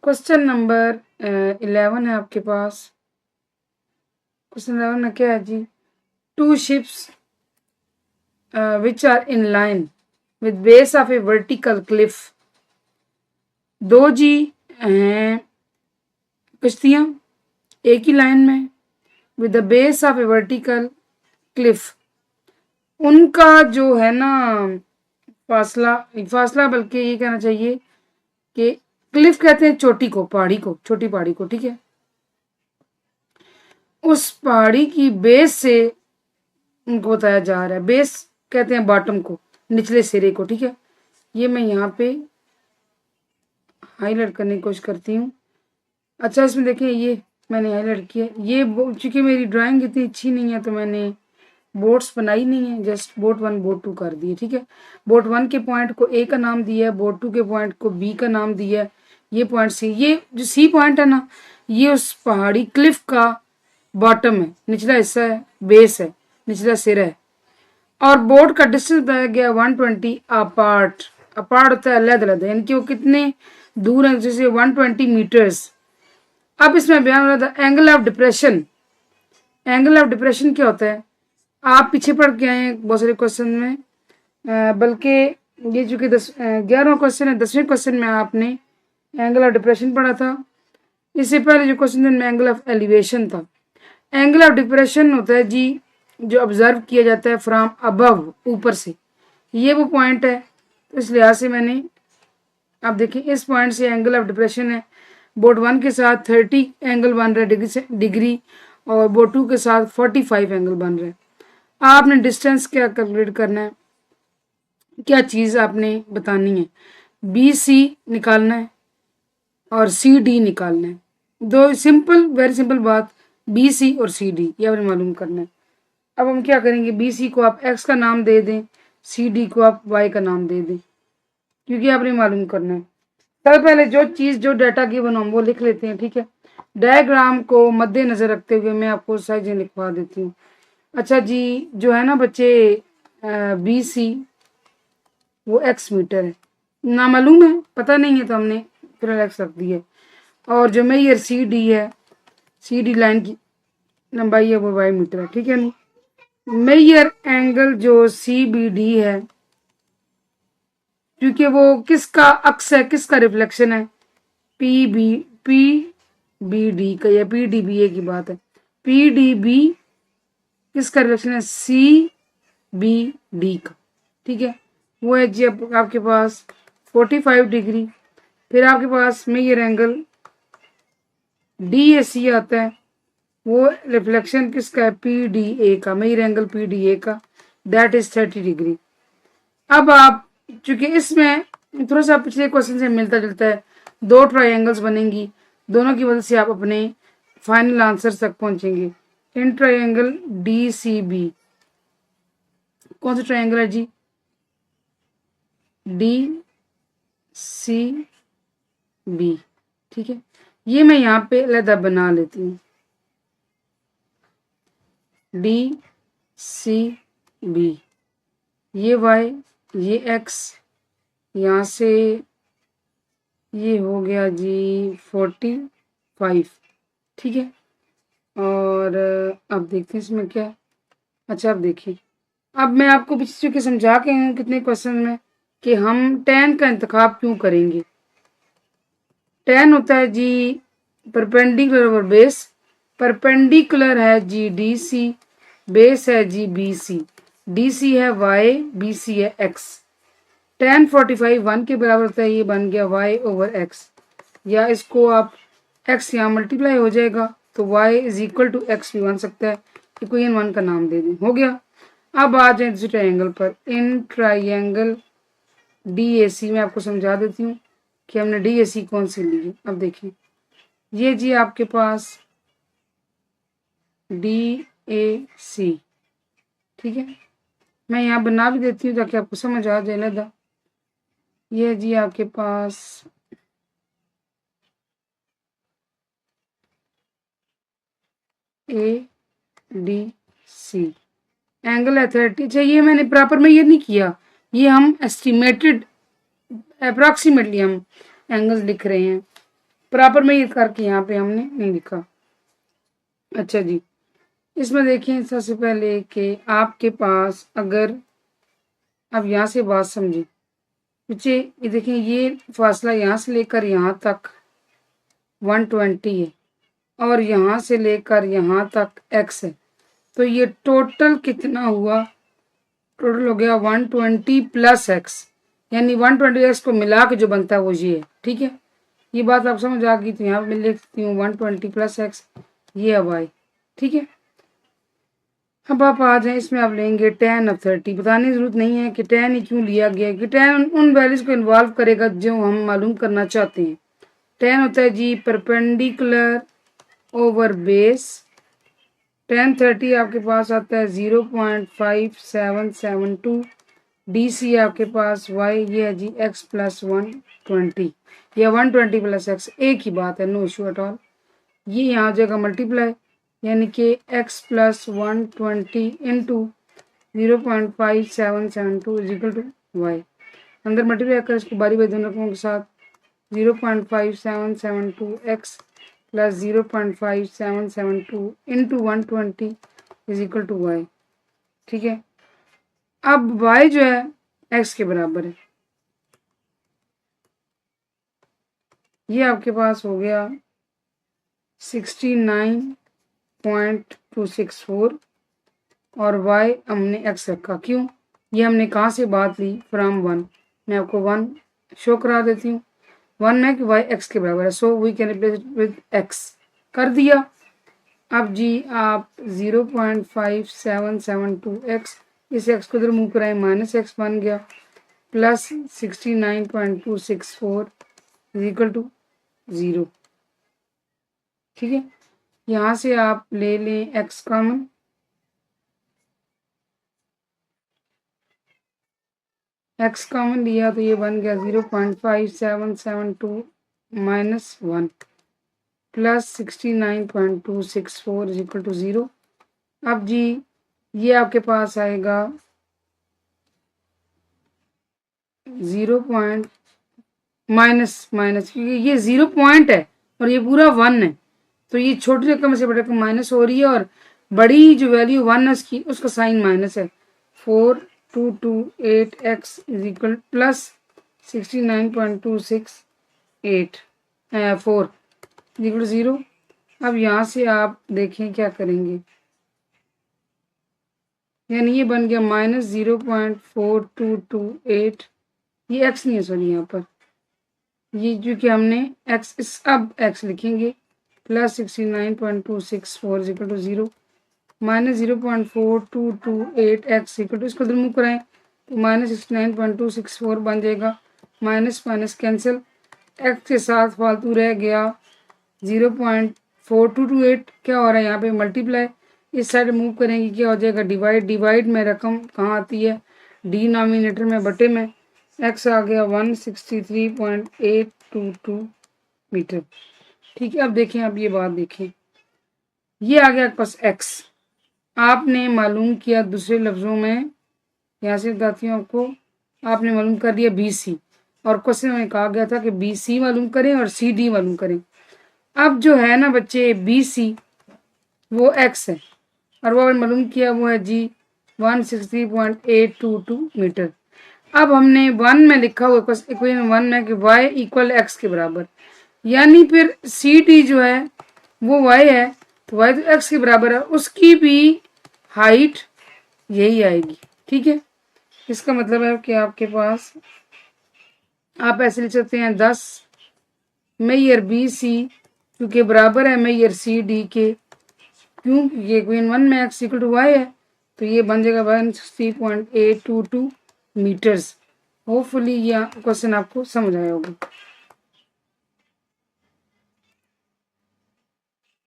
Question number 11 है आपके पास। Question 11 में क्या है जी? Two ships which are in line with base of a vertical cliff. दो जी हैं कश्तियां एक ही लाइन में with the base of a vertical cliff. उनका जो है ना फासला बल्कि ये कहना चाहिए कि क्लिफ कहते हैं चोटी को, पहाड़ी को, छोटी पहाड़ी को, ठीक है। उस पहाड़ी की बेस से उनको बताया जा रहा है, बेस कहते हैं बॉटम को, निचले सिरे को, ठीक है। ये मैं यहाँ पे हाईलाइट करने की कोशिश करती हूँ। अच्छा, इसमें देखिए ये मैंने हाईलाइट किया। ये चूंकि मेरी ड्राइंग इतनी अच्छी नहीं है तो मैंने बोर्ड्स बनाई नहीं है, जस्ट बोर्ड 1 बोर्ड 2 कर दिए, ठीक है। बोर्ड 1 के पॉइंट को ए का नाम दिया है, बोर्ड 2 के पॉइंट को बी का नाम दिया है, ये पॉइंट सी। ये जो सी पॉइंट है ना, ये उस पहाड़ी क्लिफ का बॉटम है, निचला हिस्सा है, बेस है, निचला सिर है। और बोर्ड का डिस्टेंस बताया गया 120 अपार्ट। अपार्ट होता है अलग अलग, यानी कि वो कितने दूर है, जैसे 120 मीटर्स। अब इसमें बयान हो रहा था angle of depression. Angle of depression क्या होता है? आप पीछे पढ़ के आए हैं बहुत सारे क्वेश्चन में, बल्कि ये चूंकि 11वां क्वेश्चन है, 10वें क्वेश्चन में आपने एंगल ऑफ डिप्रेशन पढ़ा था। इससे पहले जो क्वेश्चन में एंगल ऑफ एलिवेशन था। एंगल ऑफ डिप्रेशन होता है जी जो ऑब्जर्व किया जाता है फ्रॉम अबव, ऊपर से। ये वो पॉइंट है, तो इस लिहाज से मैंने, आप देखिए इस पॉइंट से एंगल ऑफ डिप्रेशन है। बोर्ड 1 के साथ 30 एंगल बन रहा है डिग्री, और बोर्ड 2 के साथ 45 एंगल बन रहा है। आपने डिस्टेंस क्या कैलकुलेट करना है, क्या चीज़ आपने बतानी है? बी सी निकालना है और सी डी निकालना है। दो सिंपल, वेरी सिंपल बात, बी सी और सी डी ये आपने मालूम करना है। अब हम क्या करेंगे, बी सी को आप एक्स का नाम दे दें, सी डी को आप वाई का नाम दे दें, क्योंकि आपने मालूम करना है। सबसे पहले जो चीज़, जो डाटा गिवन हम वो लिख लेते हैं, ठीक है। डायग्राम को मद्देनजर रखते हुए मैं आपको साइजें लिखवा देती हूँ। अच्छा जी, जो है ना बच्चे, बी सी वो एक्स मीटर है, नामालूम है, पता नहीं है, तो हमने फिर एक्स रख दी है। और जो मेजर सी डी है, सी डी लाइन की लंबाई है वो वाई मीटर है, ठीक है। नहीं, मेजर एंगल जो सी बी डी है, क्योंकि वो किसका अक्स है, किसका रिफ्लेक्शन है, पी बी डी का, या पी डी बी ए की बात है। पी डी बी किसका रिफ्लेक्शन है? सी बी डी का, ठीक है। वो है जी आपके पास 45 डिग्री। फिर आपके पास मेजर एंगल डी ए सी आता है, वो रिफ्लेक्शन किसका है? पी डी ए का, major angle P D A का, दैट इज 30 डिग्री। अब आप चूंकि इसमें थोड़ा सा पिछले क्वेश्चन से मिलता जुलता है, दो ट्राइंगल्स बनेंगी, दोनों की वजह से आप अपने फाइनल आंसर तक पहुंचेंगे। In triangle D C B, कौन सा ट्राइंगल है जी? डी सी बी, ठीक है। ये मैं यहाँ पे अलग बना लेती हूँ, डी सी बी, ये वाई, ये एक्स, यहाँ से ये हो गया जी 45, ठीक है। और अब देखते हैं इसमें क्या है। अच्छा, अब देखिए, अब मैं आपको पिछले चुके समझा के हूँ कितने क्वेश्चन में कि हम tan का इंतखाब क्यों करेंगे। tan होता है जी परपेंडिकुलर ओवर बेस। परपेंडिकुलर है जी डी सी, बेस है G B C, D C है वाई, बी सी है एक्स। tan 45 1 के बराबर होता है, ये बन गया y ओवर x, या इसको आप x यहाँ मल्टीप्लाई हो जाएगा तो y is equal to x भी बन सकता है। इक्वेशन 1 का नाम दे दें, हो गया। अब आ जाए दूसरे ट्राइंगल पर। इन ट्राइंगल डी ए सी में आपको समझा देती हूँ कि हमने डी ए सी कौन सी ली है। अब देखिए, ये जी आपके पास डी ए सी, ठीक है। मैं यहाँ बना भी देती हूँ ताकि आपको समझ आ जाए लगा। ये जी आपके पास ए डी सी, एंगल है 30। अच्छा, ये मैंने प्रॉपर में ये नहीं किया, ये हम एस्टिमेटेड अप्रॉक्सीमेटली हम एंगल्स लिख रहे हैं। प्रॉपर में ये करके यहाँ पे हमने नहीं लिखा। अच्छा जी, इसमें देखें सबसे पहले कि आपके पास अगर, अब यहाँ से बात समझें बच्चे, ये देखें ये फासला यहाँ से लेकर यहाँ तक 120 है और यहाँ से लेकर यहाँ तक x है, तो ये टोटल कितना हुआ? टोटल हो गया 120 प्लस x, यानी 120x को मिला के जो बनता है वो ये है। ठीक है, ये बात आप समझ आ गई, तो यहाँ पे मैं लिखती हूँ 120 प्लस x, ये अब y। ठीक है, अब आप आ जाए, इसमें आप लेंगे tan ऑफ 30। बताने की जरूरत नहीं है कि tan ही क्यों लिया गया है, कि tan उन वैल्यूज को इन्वॉल्व करेगा जो हम मालूम करना चाहते हैं। tan होता है जी परपेंडिकुलर ओवर बेस। tan 30 आपके पास आता है 0.5772। DC आपके पास y, ये है जी x प्लस 120 या 120 प्लस x, एक ही बात है, नो इशू एट ऑल। ये यहाँ हो जाएगा मल्टीप्लाई, यानी कि x plus 120 into 0.5772 is equal to y। अंदर मल्टीप्लाई कर इसको बारी बारी दोनों रकमों के साथ, 0.5772x plus 0.5772 into 120 is equal to y। ठीक है, अब y जो है x के बराबर है, ये आपके पास हो गया 69.264 और y हमने x रखा। क्यों? ये हमने कहाँ से बात ली? फ्रॉम 1। मैं आपको 1 शो करा देती हूँ। 1 में कि y x के बराबर है, so we can replace with x। कर दिया। अब जी आप 0.5772x, इस x को इधर मूव कराएं, माइनस x बन गया, प्लस 69.264 इज इक्वल टू 0। ठीक है, यहाँ से आप ले लें x कॉमन, x कॉमन लिया तो ये बन गया 0.5772 minus 1 plus 69.264 is equal to 0। अब जी ये आपके पास आएगा 0 पॉइंट माइनस माइनस, क्योंकि ये 0 पॉइंट है और ये पूरा 1 है, तो ये छोटी रकम से बड़ी रकम माइनस हो रही है और बड़ी जो वैल्यू 1 है उसकी, उसका साइन माइनस है। 4228x is equal plus 69.268 4 is equal 0। अब यहाँ से आप देखें क्या करेंगे, यानी ये बन गया माइनस 0.4228, ये x नहीं है सॉरी, यहाँ पर ये क्योंकि हमने x, इस अब x लिखेंगे, plus 69.264 is equal to 0 minus 0.4228x equal to, इसको रिमूव कराएं तो माइनस 69.264 बन जाएगा, माइनस माइनस कैंसिल, x के साथ फालतू रह गया 0.4228, क्या हो रहा है यहाँ पे मल्टीप्लाई, इस साइड मूव करेंगे क्या हो जाएगा डिवाइड, डिवाइड में रकम कहाँ आती है? डिनोमिनेटर में, बटे में। x आ गया 163.822 मीटर। ठीक है, अब देखें, अब ये बात देखें, ये आ गया पास x, आपने मालूम किया दूसरे लफ्ज़ों में, यहाँ से बताती हूँ आपको, आपने मालूम कर दिया BC और क्वेश्चन में कहा गया था कि BC मालूम करें और CD मालूम करें। अब जो है ना बच्चे BC वो x है और वो मालूम किया वो है जी 163.822 मीटर। अब हमने 1 में लिखा हुआ इक्वेशन 1 में कि y इक्वल x के बराबर, यानी फिर CD जो है वो y है, तो y तो x के बराबर है, उसकी भी हाइट यही आएगी। ठीक है, इसका मतलब है कि आपके पास आप ऐसे लिख सकते हैं 10 मेजर BC क्योंकि बराबर है मेजर CD के, क्यों? ये इक्वेशन 1 में x इक्वल टू y है, तो ये बन जाएगा 160.822 मीटर्स। होपफुली यह क्वेश्चन आपको समझ आया होगा।